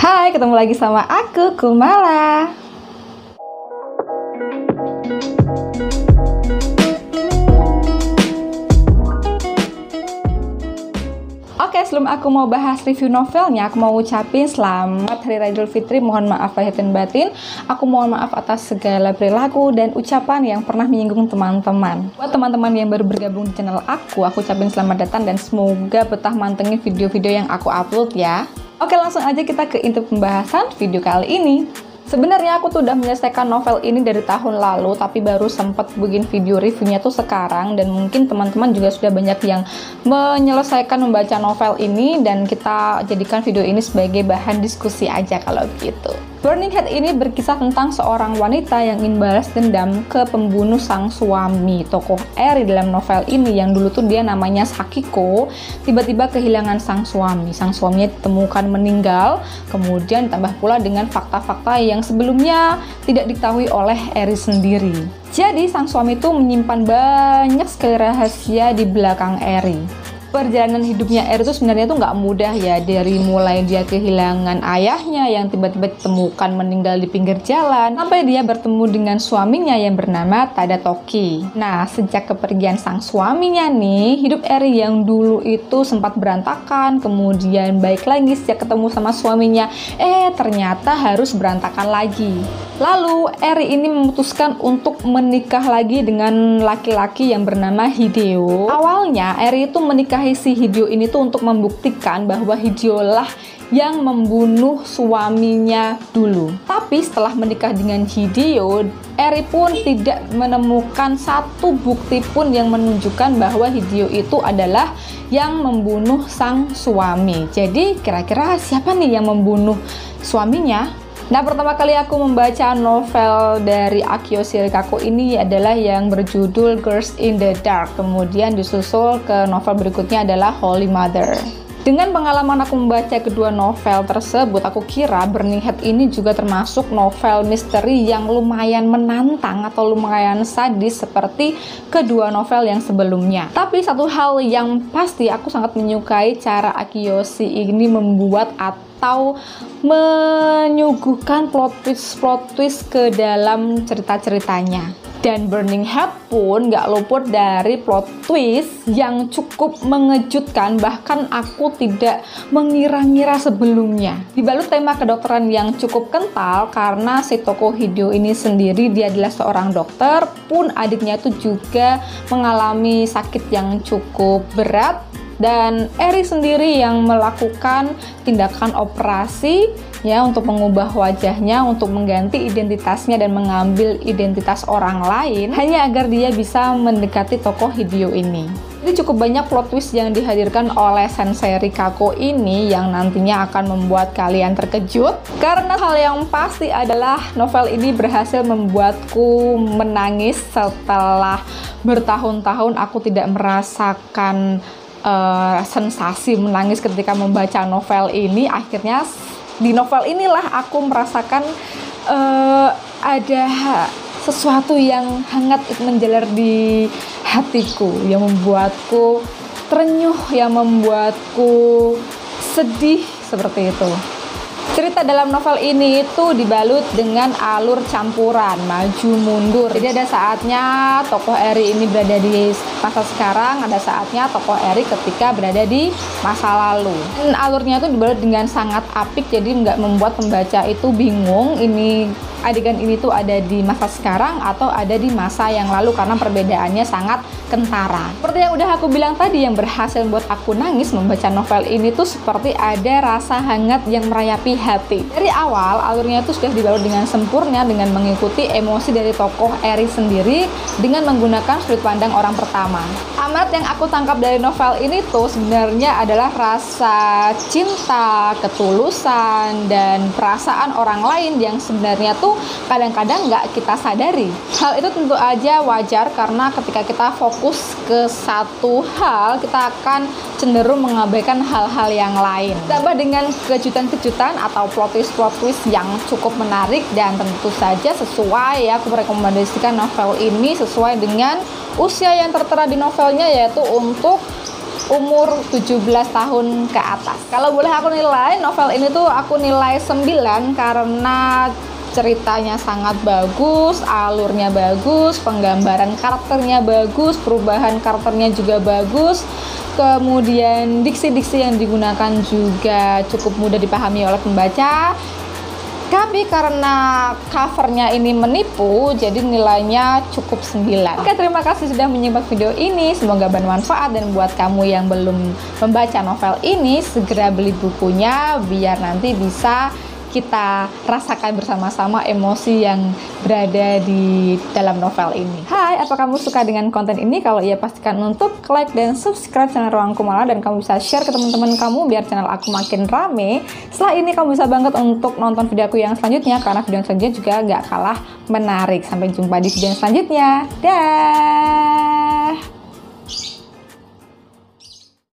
Hai, ketemu lagi sama aku, Kumala. Oke, sebelum aku mau bahas review novelnya, aku mau ucapin selamat Hari Raya Idul Fitri. Mohon maaf lahir dan batin. Aku mohon maaf atas segala perilaku dan ucapan yang pernah menyinggung teman-teman. Buat teman-teman yang baru bergabung di channel aku ucapin selamat datang dan semoga betah mantengin video-video yang aku upload ya. Oke, langsung aja kita ke inti pembahasan video kali ini. Sebenarnya aku tuh udah menyelesaikan novel ini dari tahun lalu, tapi baru sempat bikin video reviewnya tuh sekarang, dan mungkin teman-teman juga sudah banyak yang menyelesaikan membaca novel ini, dan kita jadikan video ini sebagai bahan diskusi aja kalau gitu. Burning Head ini berkisah tentang seorang wanita yang ingin balas dendam ke pembunuh sang suami. Tokoh Eri dalam novel ini yang dulu tuh dia namanya Sakiko, tiba-tiba kehilangan sang suami. Sang suaminya ditemukan meninggal, kemudian ditambah pula dengan fakta-fakta yang sebelumnya tidak diketahui oleh Eri sendiri. Jadi sang suami itu menyimpan banyak sekali rahasia di belakang Eri. Perjalanan hidupnya Eri itu sebenarnya tuh nggak mudah ya, dari mulai dia kehilangan ayahnya yang tiba-tiba ditemukan meninggal di pinggir jalan, sampai dia bertemu dengan suaminya yang bernama Tadatoki. Nah, sejak kepergian sang suaminya nih, hidup Eri yang dulu itu sempat berantakan, kemudian baik lagi sejak ketemu sama suaminya, ternyata harus berantakan lagi. Lalu Eri ini memutuskan untuk menikah lagi dengan laki-laki yang bernama Hideo. Awalnya Eri itu menikahi si Hideo ini tuh untuk membuktikan bahwa Hideo lah yang membunuh suaminya dulu. Tapi setelah menikah dengan Hideo, Eri pun tidak menemukan satu bukti pun yang menunjukkan bahwa Hideo itu adalah yang membunuh sang suami. Jadi kira-kira siapa nih yang membunuh suaminya? Nah, pertama kali aku membaca novel dari Akio Shirakawa ini adalah yang berjudul Girls in the Dark. Kemudian disusul ke novel berikutnya adalah Holy Mother. Dengan pengalaman aku membaca kedua novel tersebut, aku kira Burning Head ini juga termasuk novel misteri yang lumayan menantang atau lumayan sadis seperti kedua novel yang sebelumnya. Tapi satu hal yang pasti, aku sangat menyukai cara Akio ini membuat atau menyuguhkan plot twist ke dalam cerita-ceritanya. Dan Burning Head pun gak luput dari plot twist yang cukup mengejutkan, bahkan aku tidak mengira-ngira sebelumnya. Dibalut tema kedokteran yang cukup kental karena si tokoh Hideo ini sendiri, dia adalah seorang dokter, pun adiknya itu juga mengalami sakit yang cukup berat. Dan Eri sendiri yang melakukan tindakan operasi ya untuk mengubah wajahnya, untuk mengganti identitasnya dan mengambil identitas orang lain hanya agar dia bisa mendekati tokoh Hideo ini. Jadi cukup banyak plot twist yang dihadirkan oleh Sensei Rikako ini yang nantinya akan membuat kalian terkejut. Karena hal yang pasti adalah novel ini berhasil membuatku menangis setelah bertahun-tahun aku tidak merasakan sensasi menangis ketika membaca novel ini. Akhirnya di novel inilah aku merasakan ada sesuatu yang hangat menjalar di hatiku, yang membuatku terenyuh, yang membuatku sedih, seperti itu. Cerita dalam novel ini itu dibalut dengan alur campuran, maju mundur. Jadi ada saatnya tokoh Eri ini berada di masa sekarang, ada saatnya tokoh Eri ketika berada di masa lalu. Dan alurnya itu dibalut dengan sangat apik, jadi nggak membuat pembaca itu bingung ini adegan ini tuh ada di masa sekarang atau ada di masa yang lalu, karena perbedaannya sangat kentara. Seperti yang udah aku bilang tadi, yang berhasil membuat aku nangis membaca novel ini tuh seperti ada rasa hangat yang merayapi hati. Dari awal alurnya itu sudah dibalut dengan sempurna dengan mengikuti emosi dari tokoh Eri sendiri dengan menggunakan sudut pandang orang pertama. Amat yang aku tangkap dari novel ini tuh sebenarnya adalah rasa cinta, ketulusan, dan perasaan orang lain yang sebenarnya tuh kadang-kadang nggak kita sadari. Hal itu tentu aja wajar karena ketika kita fokus ke satu hal, kita akan cenderung mengabaikan hal-hal yang lain. Tambah dengan kejutan-kejutan atau plot twist yang cukup menarik, dan tentu saja sesuai ya, aku merekomendasikan novel ini sesuai dengan usia yang tertera di novelnya, yaitu untuk umur 17 tahun ke atas. Kalau boleh aku nilai, novel ini tuh aku nilai 9 karena ceritanya sangat bagus, alurnya bagus, penggambaran karakternya bagus, perubahan karakternya juga bagus. Kemudian diksi-diksi yang digunakan juga cukup mudah dipahami oleh pembaca. Tapi karena covernya ini menipu, jadi nilainya cukup 9. Oke, terima kasih sudah menyimak video ini. Semoga bermanfaat, dan buat kamu yang belum membaca novel ini, segera beli bukunya biar nanti bisa kita rasakan bersama-sama emosi yang berada di dalam novel ini. Hai, apa kamu suka dengan konten ini? Kalau iya, pastikan untuk like dan subscribe channel Ruang Kumala, dan kamu bisa share ke teman-teman kamu biar channel aku makin rame. Setelah ini kamu bisa banget untuk nonton video aku yang selanjutnya, karena video yang selanjutnya juga gak kalah menarik. Sampai jumpa di video yang selanjutnya. Dah.